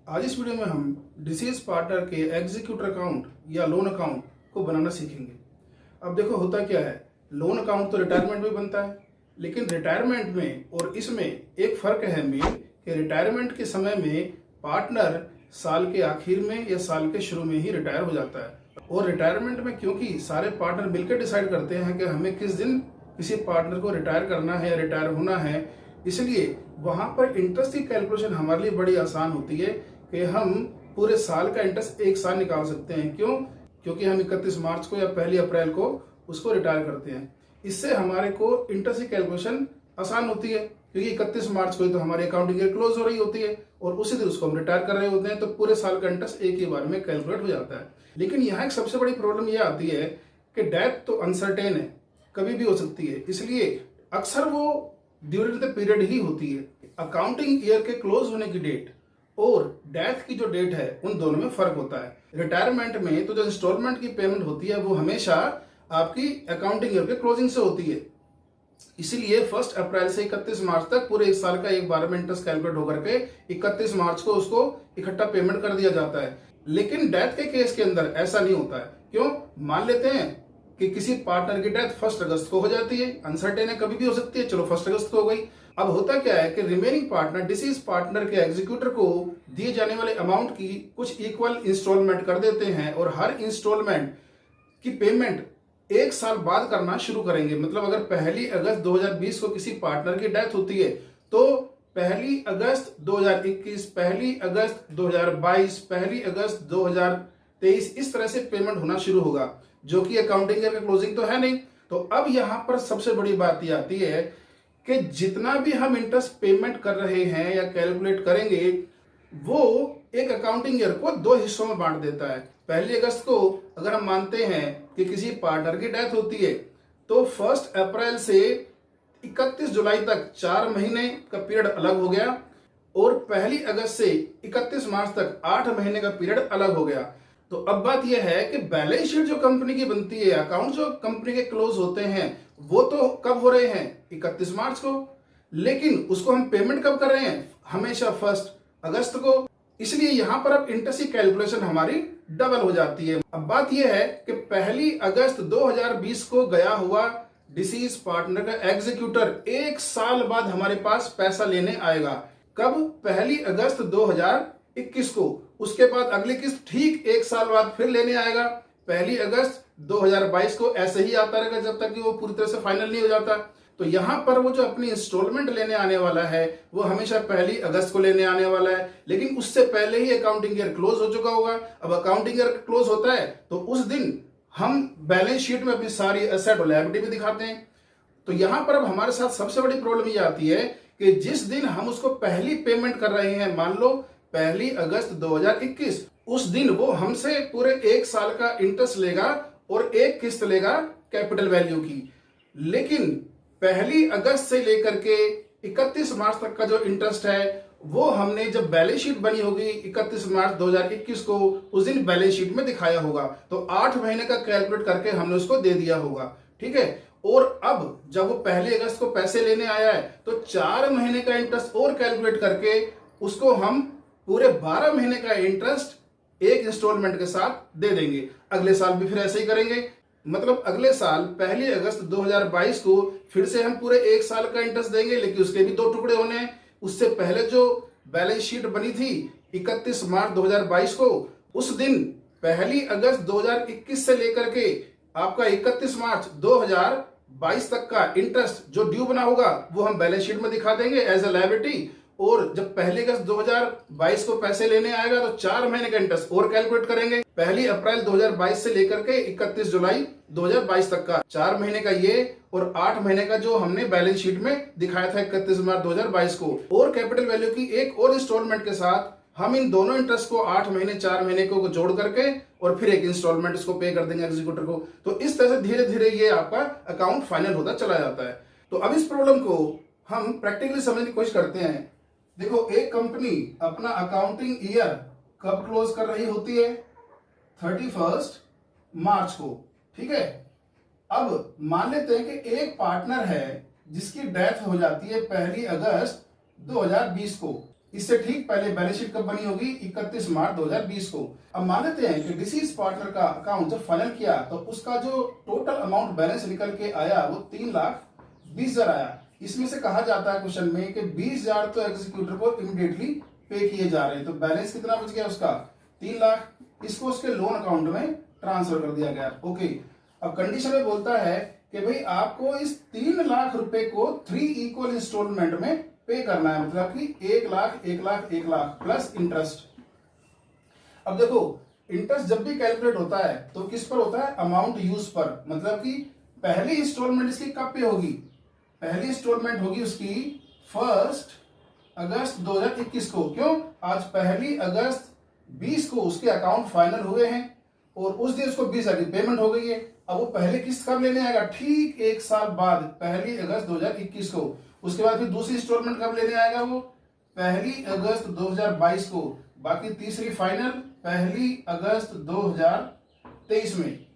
आज इस वीडियो में हम डिसीज पार्टनर के एग्जीक्यूटर अकाउंट या लोन अकाउंट को बनाना सीखेंगे। अब देखो होता क्या है, लोन अकाउंट तो रिटायरमेंट में बनता है, लेकिन रिटायरमेंट में और इसमें एक फर्क है मेन कि रिटायरमेंट के समय में पार्टनर साल के आखिर में या साल के शुरू में ही रिटायर हो जाता है। और रिटायरमेंट में क्योंकि सारे पार्टनर मिलकर डिसाइड करते हैं कि हमें किस दिन किसी पार्टनर को रिटायर करना है या रिटायर होना है, इसलिए वहां पर इंटरेस्ट की कैलकुलेशन हमारे लिए बड़ी आसान होती है कि हम पूरे साल का इंटरेस्ट एक साथ निकाल सकते हैं। क्यों? क्योंकि हम 31 मार्च को या 1 अप्रैल को उसको रिटायर करते हैं। इससे हमारे को इंटरेस्ट की कैलकुलेशन आसान होती है, क्योंकि 31 मार्च को ही तो हमारी अकाउंटिंग ईयर क्लोज हो रही होती है और उसी दिन उसको हम रिटायर कर रहे होते हैं, तो पूरे साल का इंटरेस्ट एक ही बार में कैलकुलेट हो जाता है। लेकिन यहाँ एक सबसे बड़ी प्रॉब्लम यह आती है कि डेथ तो अनसर्टेन है, कभी भी हो सकती है, इसलिए अक्सर वो ड्यूरिंग द पीरियड ही होती है। अकाउंटिंग ईयर के क्लोज होने की डेट और डेथ की जो डेट है उन दोनों में फर्क होता है। रिटायरमेंट में तो जो इंस्टॉलमेंट की पेमेंट होती है वो हमेशा आपकी अकाउंटिंग ईयर के क्लोजिंग से होती है, इसलिए 1 अप्रैल से 31 मार्च तक पूरे एक साल का एक बार में इंटरेस्ट कैलकुलेट होकर के 31 मार्च को उसको इकट्ठा पेमेंट कर दिया जाता है। लेकिन डेथ के केस के अंदर ऐसा नहीं होता है। क्यों? मान लेते हैं कि किसी पार्टनर की डेथ 1 अगस्त को हो जाती है, अनसर्टेन है, कभी भी हो सकती है, चलो 1 अगस्त को हो गई। अब होता क्या है कि रिमेनिंग पार्टनर डिसीज पार्टनर के एग्जीक्यूटर को दिए जाने वाले अमाउंट की कुछ इक्वल इंस्टॉलमेंट कर देते हैं और हर इंस्टॉलमेंट की पेमेंट एक साल बाद करना शुरू करेंगे। मतलब अगर 1 अगस्त 2020 को किसी पार्टनर की डेथ होती है तो 1 अगस्त 2021, 1 अगस्त 2022, 1 अगस्त 2023 इस तरह से पेमेंट होना शुरू होगा, जो कि अकाउंटिंग ईयर का क्लोजिंग तो है नहीं। तो अब यहां पर सबसे बड़ी बात यह आती है कि जितना भी हम इंटरेस्ट पेमेंट कर रहे हैं या कैलकुलेट करेंगे वो एक अकाउंटिंग ईयर को 2 हिस्सों में बांट देता है। 1 अगस्त को अगर हम मानते हैं कि किसी पार्टनर की डेथ होती है तो 1 अप्रैल से 31 जुलाई तक 4 महीने का पीरियड अलग हो गया और 1 अगस्त से 31 मार्च तक 8 महीने का पीरियड अलग हो गया। तो अब बात यह है कि बैलेंस शीट जो कंपनी की बनती है, अकाउंट जो कंपनी के क्लोज होते हैं, वो तो कब हो रहे हैं? 31 मार्च को, लेकिन उसको हम पेमेंट कब कर रहे हैं? हमेशा 1 अगस्त को। इसलिए यहां पर अब इंटरेस्ट की कैलकुलेशन हमारी डबल हो जाती है। अब बात यह है कि 1 अगस्त 2020 को गया हुआ डिसीज पार्टनर का एग्जीक्यूटर एक साल बाद हमारे पास पैसा लेने आएगा। कब? 1 अगस्त 2021 को। उसके बाद अगली किस्त ठीक एक साल बाद फिर लेने आएगा 1 अगस्त 2022 को। ऐसे ही आता रहेगा जब तक कि वो पूरी तरह से फाइनल नहीं हो जाता। तो यहां पर वो जो अपनी इंस्टॉलमेंट लेने आने वाला है वो हमेशा 1 अगस्त को लेने आने वाला है, लेकिन उससे पहले ही अकाउंटिंग ईयर क्लोज हो चुका होगा। अब अकाउंटिंग ईयर क्लोज होता है तो उस दिन हम बैलेंस शीट में अपनी सारी एसेट और लायबिलिटी भी दिखाते हैं। तो यहां पर अब हमारे साथ सबसे बड़ी प्रॉब्लम ये आती है कि जिस दिन हम उसको पहली पेमेंट कर रहे हैं, मान लो 1 अगस्त 2021, उस दिन वो हमसे पूरे एक साल का इंटरेस्ट लेगा और एक किस्त लेगा कैपिटल वैल्यू की। लेकिन 1 अगस्त से लेकर के 31 मार्च तक का जो इंटरेस्ट है वो हमने जब बैलेंस शीट बनी होगी 31 मार्च 2021 को, उस दिन बैलेंस शीट में दिखाया होगा। तो 8 महीने का कैलकुलेट करके हमने उसको दे दिया होगा, ठीक है। और अब जब वो 1 अगस्त को पैसे लेने आया है तो 4 महीने का इंटरेस्ट और कैलकुलेट करके उसको हम पूरे 12 महीने का इंटरेस्ट एक इंस्टॉलमेंट के साथ दे देंगे। अगले साल भी फिर ऐसे ही करेंगे। मतलब अगले साल 1 अगस्त 2022 को फिर से हम पूरे एक साल का इंटरेस्ट देंगे, लेकिन उसके भी 2 टुकड़े होने हैं। उससे पहले जो बैलेंस शीट बनी थी 31 मार्च 2022 को, उस दिन 1 अगस्त 2021 से लेकर के आपका 31 मार्च 2022 तक का इंटरेस्ट जो ड्यू बना होगा वो हम बैलेंस शीट में दिखा देंगे एज अ लायबिलिटी। और जब 1 अगस्त 2022 को पैसे लेने आएगा तो 4 महीने का इंटरेस्ट और कैलकुलेट करेंगे 1 अप्रैल 2022 से लेकर के 31 जुलाई 2022 तक का 4 महीने का ये और 8 महीने का जो हमने बैलेंस शीट में दिखाया था 31 मार्च 2022 को। और कैपिटल वैल्यू की एक और इंस्टॉलमेंट के साथ हम इन दोनों इंटरेस्ट को 8 महीने 4 महीने को जोड़ करके और फिर एक इंस्टॉलमेंट इसको पे कर देंगे एग्जीक्यूटर को। तो इस तरह से धीरे धीरे ये आपका अकाउंट फाइनल होता चला जाता है। तो अब इस प्रॉब्लम को हम प्रैक्टिकली समझने की कोशिश करते हैं। देखो, एक कंपनी अपना अकाउंटिंग ईयर कब क्लोज कर रही होती है? 31 मार्च को, ठीक है। अब मान लेते हैं कि एक पार्टनर है जिसकी डेथ हो जाती है 1 अगस्त 2020 को। इससे ठीक पहले बैलेंस शीट कब बनी होगी? 31 मार्च 2020 को। अब मान लेते हैं कि डिसीज पार्टनर का अकाउंट जब फाइनल किया तो उसका जो टोटल अमाउंट बैलेंस निकल के आया वो 3,20,000 आया। इसमें से कहा जाता है क्वेश्चन में कि 20,000 तो एग्जीक्यूटर को इमीडिएटली पे किए जा रहे हैं, तो बैलेंस कितना बच गया उसका? 3 लाख। इसको उसके लोन अकाउंट में ट्रांसफर कर दिया गया। ओके, अब कंडीशन में बोलता है कि भाई आपको इस 3 लाख रुपए को 3 इक्वल इंस्टॉलमेंट में पे करना है, मतलब कि 1 लाख 1 लाख 1 लाख प्लस इंटरेस्ट। अब देखो, इंटरेस्ट जब भी कैलकुलेट होता है तो किस पर होता है? अमाउंट यूज पर, मतलब कि पहली इंस्टॉलमेंट इसकी कब पे होगी? पहली इंस्टॉलमेंट होगी उसकी 1 अगस्त 2021 को। क्यों? आज 1 अगस्त 20 को उसके अकाउंट फाइनल हुए हैं और उस दिन उसको 20,000 की पेमेंट हो गई है। अब वो पहले किस्त कब लेने आएगा? ठीक 1 साल बाद, 1 अगस्त 2021 को। उसके बाद फिर दूसरी इंस्टॉलमेंट कब लेने आएगा? वो 1 अगस्त 2022 को। बाकी तीसरी फाइनल 1 अगस्त 2023 में।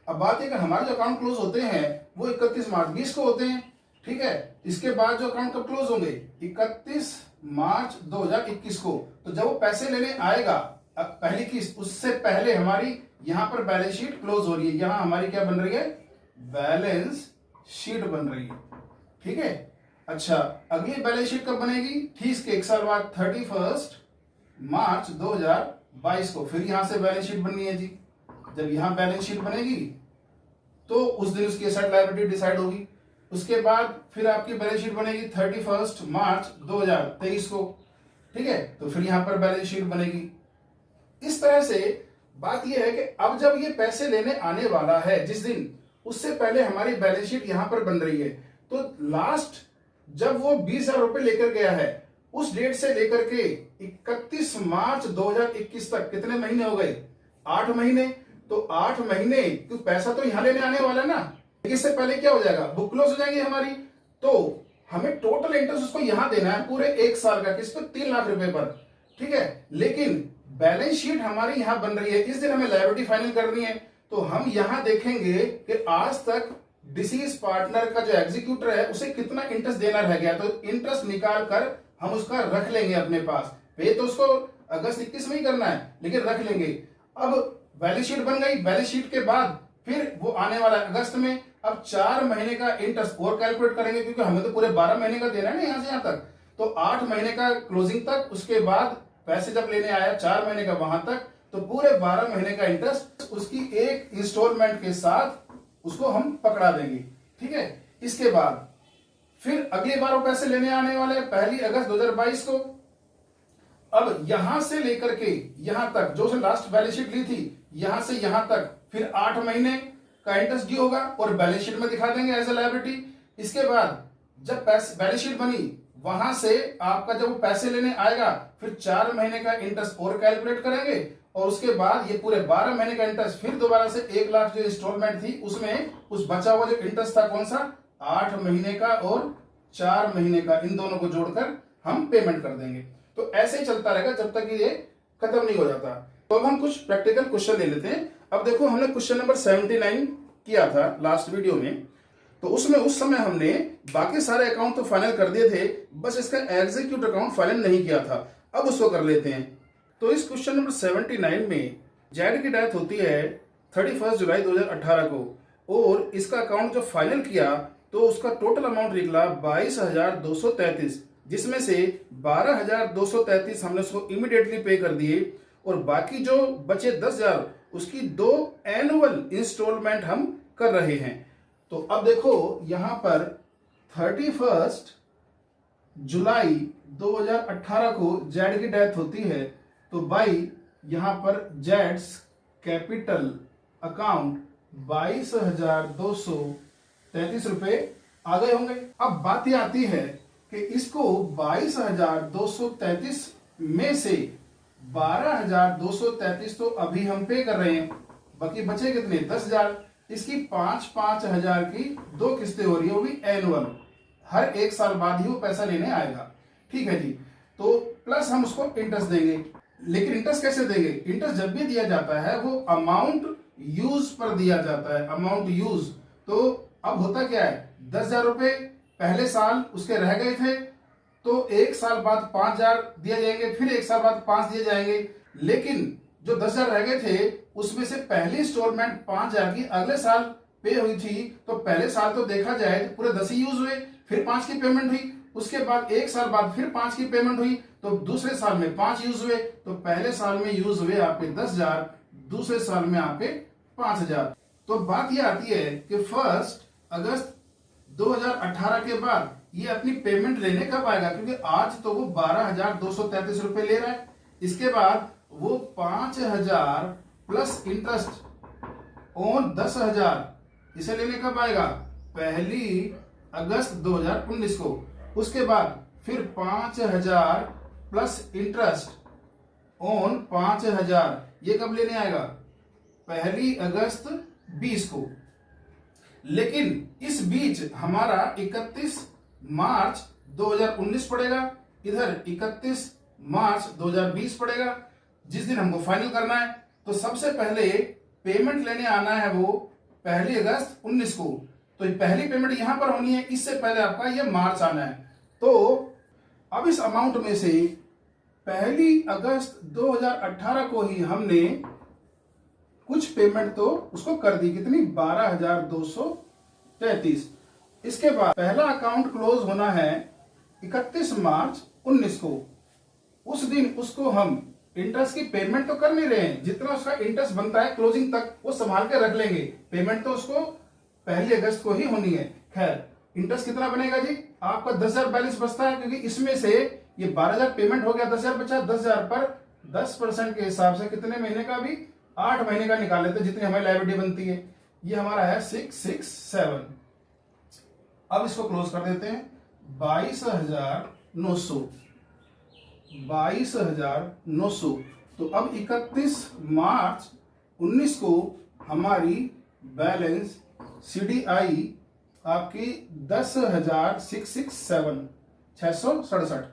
अब बात है कि हमारे जो अकाउंट क्लोज होते हैं वो 31 मार्च 20 को होते हैं, ठीक है। इसके बाद जो अकाउंट कब क्लोज होंगे? 31 मार्च 2021 को। तो जब वो पैसे लेने आएगा, अब पहली किस्त, उससे पहले हमारी यहां पर बैलेंस शीट क्लोज हो रही है। यहां हमारी क्या बन रही है? बैलेंस शीट बन रही है, ठीक है। अच्छा, अगली बैलेंस शीट कब बनेगी? ठीक इसके 1 साल बाद 31 मार्च 2022 को। फिर यहां से बैलेंस शीट बननी है जी। जब यहां बैलेंस शीट बनेगी तो उस दिन उसकी एसेट लायबिलिटी डिसाइड होगी। उसके बाद फिर आपकी बैलेंस शीट बनेगी 31 मार्च 2023 को, ठीक है। तो फिर यहां पर बैलेंस शीट बनेगी। इस तरह से बात यह है कि अब जब ये पैसे लेने आने वाला है जिस दिन, उससे पहले हमारी बैलेंस शीट यहां पर बन रही है। तो लास्ट जब वो 20,000 रुपए लेकर गया है उस डेट से लेकर के 31 मार्च 2021 तक कितने महीने हो गए? 8 महीने। तो 8 महीने तो पैसा तो यहां लेने आने वाला है ना। इससे पहले क्या हो जाएगा? बुक क्लोज हो जाएंगी हमारी। तो हमें टोटल इंटरेस्ट उसको यहां देना है पूरे 1 साल का, किस पर? 3 लाख रुपए पर, ठीक है। लेकिन बैलेंस शीट हमारी यहां बन रही है, इस दिन हमें लायबिलिटी फाइनल करनी है। तो हम यहां देखेंगे कि आज तक डिसीज पार्टनर का जो एग्जीक्यूटर है उसे कितना इंटरेस्ट देना रह गया। तो इंटरेस्ट निकाल कर हम उसका रख लेंगे अपने पास। पे तो उसको अगस्त 21 में ही करना है, लेकिन रख लेंगे। अब बैलेंस शीट बन गई। बैलेंस शीट के बाद फिर वो आने वाला है अगस्त में। अब 4 महीने का इंटरेस्ट और कैलकुलेट करेंगे, क्योंकि हमें तो पूरे 12 महीने का देना है ना यहां से यहां तक। तो 8 महीने का क्लोजिंग तक, उसके बाद पैसे जब लेने आया 4 महीने का वहां तक, तो पूरे 12 महीने का इंटरेस्ट उसकी एक इंस्टॉलमेंट के साथ उसको हम पकड़ा देंगे, ठीक है। इसके बाद फिर अगली बार वो पैसे लेने आने वाले 1 अगस्त 2022 को। अब यहां से लेकर के यहां तक जो उसने लास्ट बैलेंस शीट ली थी, यहां से यहां तक फिर 8 महीने का इंटरेस्ट ड्यू होगा और बैलेंस शीट में दिखा देंगे एज ए लायबिलिटी। इसके बाद जब बैलेंस शीट बनी वहां से आपका जब वो पैसे लेने आएगा फिर 4 महीने का इंटरेस्ट और कैलकुलेट करेंगे और उसके बाद ये पूरे 12 महीने का इंटरेस्ट फिर दोबारा से 1 लाख जो इंस्टॉलमेंट थी उसमें उस बचा हुआ जो इंटरेस्ट था कौन सा? 8 महीने का और 4 महीने का, इन दोनों को जोड़कर हम पेमेंट कर देंगे। तो ऐसे ही चलता रहेगा जब तक ये खत्म नहीं हो जाता। तो अब हम कुछ प्रैक्टिकल क्वेश्चन ले लेते हैं। अब देखो, हमने क्वेश्चन नंबर 79 किया था लास्ट वीडियो में, तो उसमें उस समय हमने बाकी सारे अकाउंट तो फाइनल कर दिए थे, बस इसका एग्जीक्यूट अकाउंट फाइनल नहीं किया था। अब उसको कर लेते हैं। तो इस क्वेश्चन नंबर 79 में जेड की डेथ होती है 31 जुलाई 2018 को और इसका अकाउंट जो फाइनल किया तो उसका टोटल अमाउंट निकला 22,233, जिसमें से 12,233 हमने उसको इमीडिएटली पे कर दिए और बाकी जो बचे 10,000 उसकी 2 एनुअल इंस्टॉलमेंट हम कर रहे हैं। तो अब देखो यहां पर 31 जुलाई 2018 को जेड की डेथ होती है, तो बाई यहां पर जेड्स कैपिटल अकाउंट 22,233 रुपए आ गए होंगे। अब बात यह आती है कि इसको 22,233 में से 12,233 तो अभी हम पे कर रहे हैं, बाकी बचे कितने? 10,000। इसकी 5-5 हजार की 2 किस्तें हो रही है, वो भी एनुअल, हर 1 साल बाद ही वो पैसा लेने आएगा, ठीक है जी। तो प्लस हम उसको इंटरेस्ट देंगे। लेकिन इंटरेस्ट कैसे देंगे? इंटरेस्ट जब भी दिया जाता है वो अमाउंट यूज पर दिया जाता है, अमाउंट यूज। तो अब होता क्या है, 10,000 रुपए पहले साल उसके रह गए थे तो एक साल बाद 5,000 दिए जाएंगे, फिर एक साल बाद 5 दिए जाएंगे। लेकिन जो 10,000 रह गए थे उसमें से पहली इंस्टॉलमेंट 5,000 की अगले साल पे हुई थी, तो पहले साल तो देखा जाए तो पूरे 10 ही यूज हुए, फिर 5 की पेमेंट हुई, उसके बाद एक साल बाद फिर 5 की पेमेंट हुई, तो दूसरे साल में 5 यूज हुए। तो पहले साल में यूज हुए आपके 10,000, दूसरे साल में आपके 5,000। तो बात यह आती है कि 1 अगस्त 2018 के बाद ये अपनी पेमेंट लेने कब आएगा, क्योंकि आज तो वो 12,233 रुपए ले रहा है। इसके बाद वो 5,000 प्लस इंटरेस्ट ऑन 10,000 इसे लेने कब आएगा, 1 अगस्त 2019 को। उसके बाद फिर 5,000 प्लस इंटरेस्ट ऑन 5,000 ये कब लेने आएगा, 1 अगस्त 20 को। लेकिन इस बीच हमारा 31 मार्च 2019 पड़ेगा, इधर 31 मार्च 2020 पड़ेगा, जिस दिन हमको फाइनल करना है। तो सबसे पहले पेमेंट लेने आना है वो 1 अगस्त 19 को, तो पहली पेमेंट यहां पर होनी है, इससे पहले आपका ये मार्च आना है। तो अब इस अमाउंट में से 1 अगस्त 2018 को ही हमने कुछ पेमेंट तो उसको कर दी, कितनी, 12,233। इसके बाद पहला अकाउंट क्लोज होना है 31 मार्च 19 को। उस दिन उसको हम इंटरेस्ट की पेमेंट तो कर नहीं रहे हैं, जितना उसका इंटरेस्ट बनता है क्लोजिंग तक वो संभाल के रख लेंगे, पेमेंट तो उसको 1 अगस्त को ही होनी है। खैर इंटरेस्ट कितना बनेगा जी, आपका 10,000 बैलेंस बचता है, क्योंकि इसमें से ये 12,000 पेमेंट हो गया, 10,000 बचा, 10,000 पर 10% के हिसाब से कितने महीने का, भी 8 महीने का निकाल लेते हैं जितनी हमारी लायबिलिटी बनती है। ये हमारा है 667। अब इसको क्लोज कर देते हैं, 22,900। तो अब 31 मार्च 19 को हमारी बैलेंस CDI आपकी 10,667।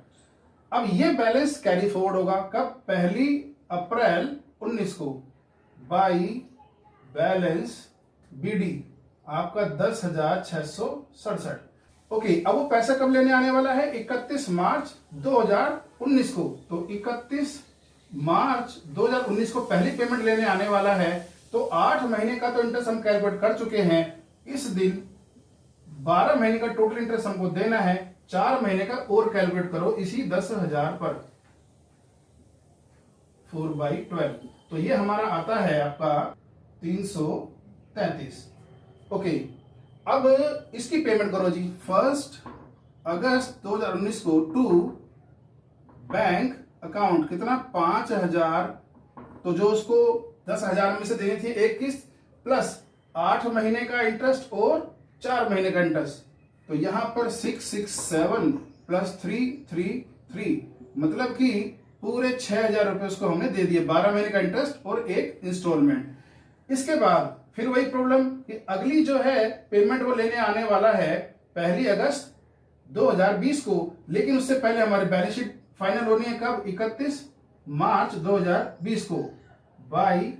अब ये बैलेंस कैरी फॉरवर्ड होगा कब, 1 अप्रैल 19 को, बाई बैलेंस BD आपका 10,667। ओके, अब वो पैसा कब लेने आने वाला है, 31 मार्च 2019 को। तो 31 मार्च 2019 को पहली पेमेंट लेने आने वाला है। तो 8 महीने का तो इंटरेस्ट हम कैलकुलेट कर चुके हैं, इस दिन 12 महीने का टोटल इंटरेस्ट हमको देना है, 4 महीने का और कैलकुलेट करो इसी 10,000 पर, 4/12। तो ये हमारा आता है आपका 333। ओके, अब इसकी पेमेंट करो जी, 1 अगस्त 2019 को टू बैंक अकाउंट, कितना, 5,000। तो जो उसको 10,000 में से देनी थी एक किस्त, प्लस 8 महीने का इंटरेस्ट और 4 महीने का इंटरेस्ट। तो यहां पर 667 प्लस 333, मतलब कि पूरे 6,000 रुपए उसको हमने दे दिए, 12 महीने का इंटरेस्ट और एक इंस्टॉलमेंट। इसके बाद फिर वही प्रॉब्लम कि अगली जो है पेमेंट वो लेने आने वाला है 1 अगस्त 2020 को, लेकिन उससे पहले हमारी बैलेंस शीट फाइनल होनी है कब, 31 मार्च 2020 को, बाई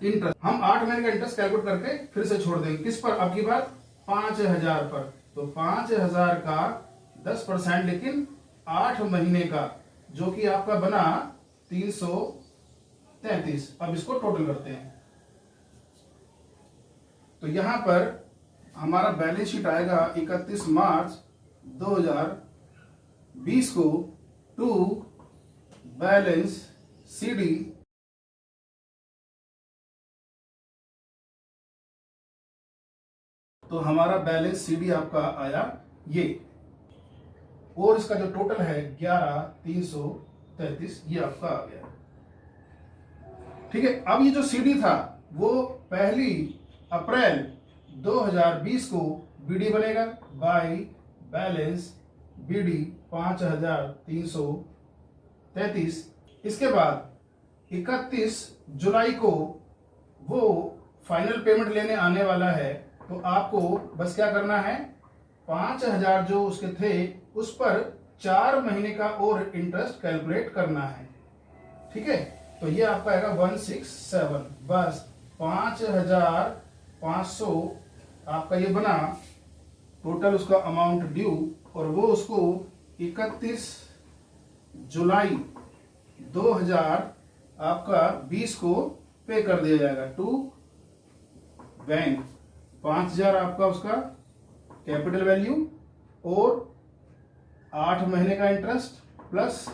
इंटरेस्ट। हम 8 महीने का इंटरेस्ट कैलकुलेट करके फिर से छोड़ देंगे, किस पर, अब की बार 5,000 पर। तो 5,000 का 10%, लेकिन 8 महीने का, जो कि आपका बना 333। अब इसको टोटल करते हैं, तो यहां पर हमारा बैलेंस शीट आएगा 31 मार्च 2020 को टू बैलेंस CD, तो हमारा बैलेंस CD आपका आया ये, और इसका जो टोटल है 11,333 ये आपका आ गया। ठीक है, अब ये जो CD था वो 1 अप्रैल 2020 को BD बनेगा, बाई बैलेंस BD 5,333। इसके बाद 31 जुलाई को वो फाइनल पेमेंट लेने आने वाला है। तो आपको बस क्या करना है, 5,000 जो उसके थे उस पर 4 महीने का और इंटरेस्ट कैलकुलेट करना है। ठीक है, तो ये आपका आएगा 167, बस 5,500 आपका ये बना टोटल उसका अमाउंट ड्यू, और वो उसको 31 जुलाई 2020 को पे कर दिया जाएगा टू बैंक। 5,000 आपका उसका कैपिटल वैल्यू और 8 महीने का इंटरेस्ट प्लस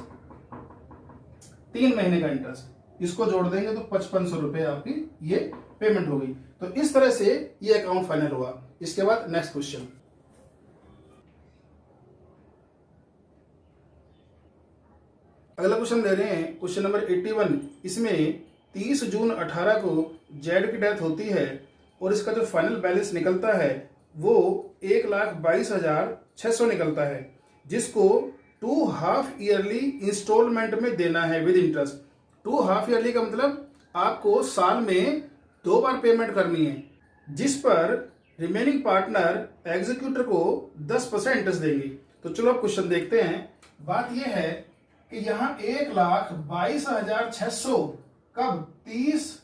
3 महीने का इंटरेस्ट, इसको जोड़ देंगे तो 5500 रुपए आपकी ये पेमेंट हो गई। तो इस तरह से ये अकाउंट फाइनल हुआ। इसके बाद नेक्स्ट क्वेश्चन, अगला क्वेश्चन ले रहे हैं क्वेश्चन नंबर 81। इसमें 30 जून 18 को जेड की डेथ होती है और इसका जो फाइनल बैलेंस निकलता है वो 1,22,600 निकलता है, जिसको 2 हाफ ईयरली इंस्टॉलमेंट में देना है विद इंटरेस्ट। 2 हाफ ईयरली का मतलब आपको साल में 2 बार पेमेंट करनी है, जिस पर रिमेनिंग पार्टनर एग्जीक्यूटर को 10% इंटरेस्ट देंगे। तो चलो अब क्वेश्चन देखते हैं। बात यह है कि यहाँ 1,22,600 कब 30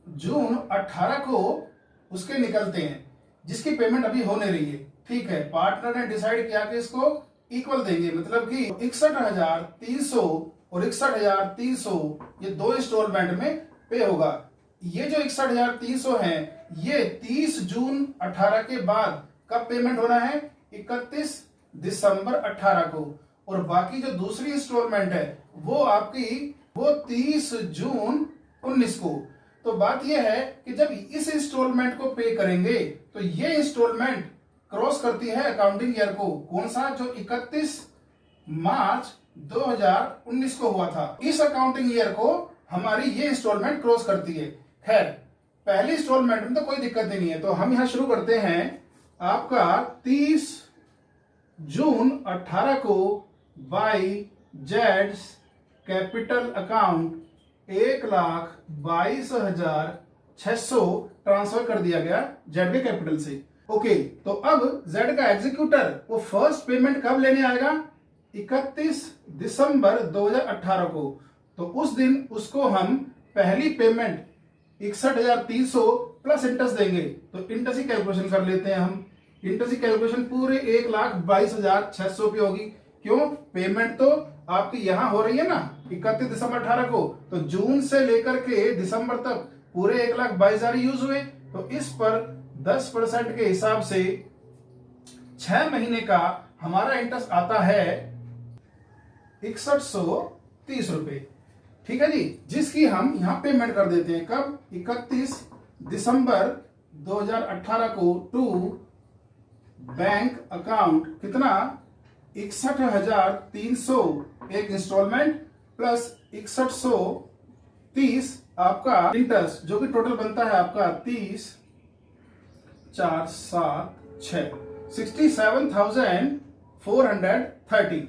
जून 18 को उसके निकलते हैं, जिसकी पेमेंट अभी होने रही है। ठीक है, पार्टनर ने डिसाइड किया कि इसको इक्वल देंगे, मतलब कि 61,300 और 61,300 ये 2 इंस्टॉलमेंट में पे होगा। ये जो 61,300 है ये 30 जून 18 के बाद कब पेमेंट होना है, 31 दिसंबर 18 को, और बाकी जो दूसरी इंस्टॉलमेंट है वो आपकी 30 जून 19 को। तो बात यह है कि जब इस इंस्टॉलमेंट को पे करेंगे तो ये इंस्टॉलमेंट क्रॉस करती है अकाउंटिंग ईयर को, कौन सा, जो 31 मार्च 2019 को हुआ था। इस अकाउंटिंग ईयर को हमारी ये इंस्टॉलमेंट क्रॉस करती है। खैर, पहली इंस्टॉलमेंट में तो कोई दिक्कत ही नहीं है, तो हम यहां शुरू करते हैं। आपका 30 जून 18 को by Jades capital account 1,22,600 transfer कर दिया गया जेड के कैपिटल से। ओके, तो अब जेड का एग्जीक्यूटर वो फर्स्ट पेमेंट कब लेने आएगा, 31 दिसंबर 2018 को। तो उस दिन उसको हम पहली पेमेंट 61,300 प्लस इंटरेस्ट देंगे। तो इंटरेस्ट की कैलकुलेशन कर लेते हैं हम। इंटरेस्ट की कैलकुलेशन पूरे 1,22,600 की होगी। क्यों, पेमेंट तो आपकी यहां हो रही है ना 31 दिसंबर 18 को, तो जून से लेकर के दिसंबर तक पूरे 1,22,000 यूज हुए। तो इस पर 10% के हिसाब से 6 महीने का हमारा इंटरेस्ट आता है 6130 रुपए। ठीक है जी, जिसकी हम यहां पेमेंट कर देते हैं कब, 31 दिसंबर 2018 को टू बैंक अकाउंट कितना, 61,300 एक इंस्टॉलमेंट प्लस 6130 आपका इंटरेस्ट, जो कि टोटल बनता है आपका 30 4 7 6 67,430।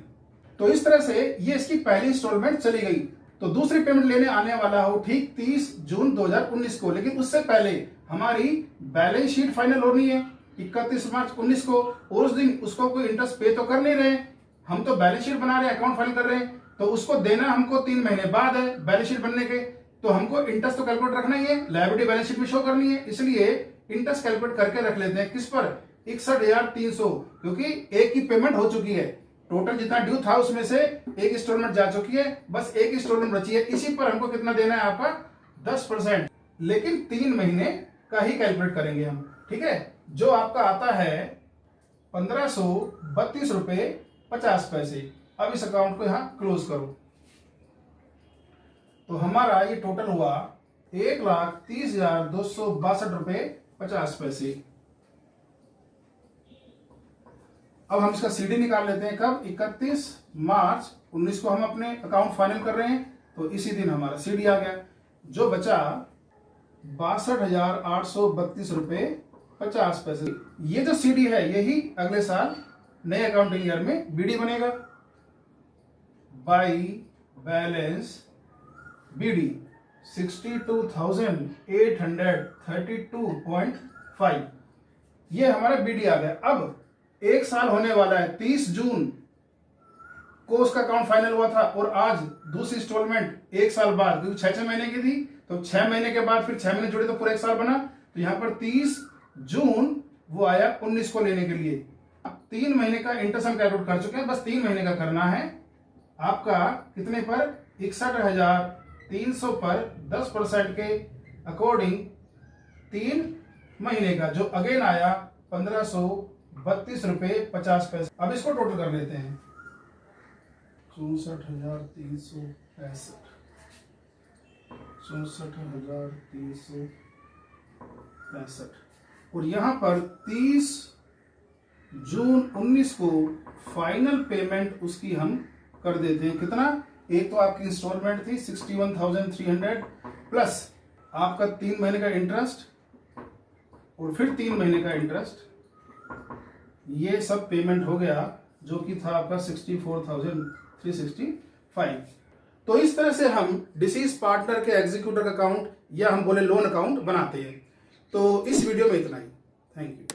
तो इस तरह से ये इसकी पहली इंस्टॉलमेंट चली गई। तो दूसरी पेमेंट लेने आने वाला हो ठीक 30 जून 2019 को, लेकिन उससे पहले हमारी बैलेंस शीट फाइनल होनी है 31 मार्च 19 को, और उस दिन उसको कोई इंटरेस्ट पे तो कर नहीं रहे, हम तो बैलेंस शीट बना रहे हैं, अकाउंट फाइल कर रहे हैं। तो उसको देना हमको 3 महीने बाद है बैलेंस शीट बनने के, तो हमको इंटरेस्ट तो कैलकुलेट रखना ही है, लायबिलिटी बैलेंस शीट भी शो करनी है, इसलिए इंटरेस्ट कैलकुलेट करके रख लेते हैं। किस पर, 61,300, क्योंकि एक की पेमेंट हो चुकी है। टोटल जितना ड्यू था उसमें से एक इंस्टॉलमेंट जा चुकी है, बस एक इंस्टॉलमेंट बची है। इसी पर हमको कितना देना है आपका 10%, लेकिन 3 महीने का ही कैलकुलेट करेंगे हम। ठीक है, जो आपका आता है 1532 रुपए 50 पैसे। अब इस अकाउंट को यहां क्लोज करो, तो हमारा ये टोटल हुआ 1,30,262 रुपए 50 पैसे। अब हम इसका सीडी निकाल लेते हैं कब, 31 मार्च 19 को हम अपने अकाउंट फाइनल कर रहे हैं, तो इसी दिन हमारा सीडी आ गया। जो बचा 62,832 रुपए 50 पैसे। ये जो सीडी है यही अगले साल नए अकाउंटिंग ईयर में बीडी बनेगा। बाई बैलेंस बीडी 62,832.5, ये हमारा बीडी आ गया। अब एक साल होने वाला है, 30 जून को उसका अकाउंट फाइनल हुआ था, और आज दूसरी इंस्टॉलमेंट एक साल बाद, क्योंकि 6 महीने की थी, तो 6 महीने के बाद फिर 6 महीने जुड़े तो पूरा एक साल बना। तो यहां पर 30 जून वो आया 19 को लेने के लिए, 3 महीने का इंटरेस्ट हम कैलकुलेट कर चुके हैं, बस 3 महीने का करना है आपका। कितने पर? 61,300 पर 10% के अकॉर्डिंग 3 महीने का, जो अगेन आया 1532 रुपये 50 पैसे। अब इसको टोटल कर लेते हैं। 64,365, 64,365 और यहाँ पर 30 जून 19 को फाइनल पेमेंट उसकी हम कर देते हैं। कितना? एक तो आपकी इंस्टॉलमेंट थी 61,300 प्लस आपका 3 महीने का इंटरेस्ट और फिर 3 महीने का इंटरेस्ट, ये सब पेमेंट हो गया, जो कि था आपका 64,365। तो इस तरह से हम डिसीज पार्टनर के एग्जीक्यूटर का अकाउंट या हम बोले लोन अकाउंट बनाते हैं। तो इस वीडियो में इतना ही। Thank you.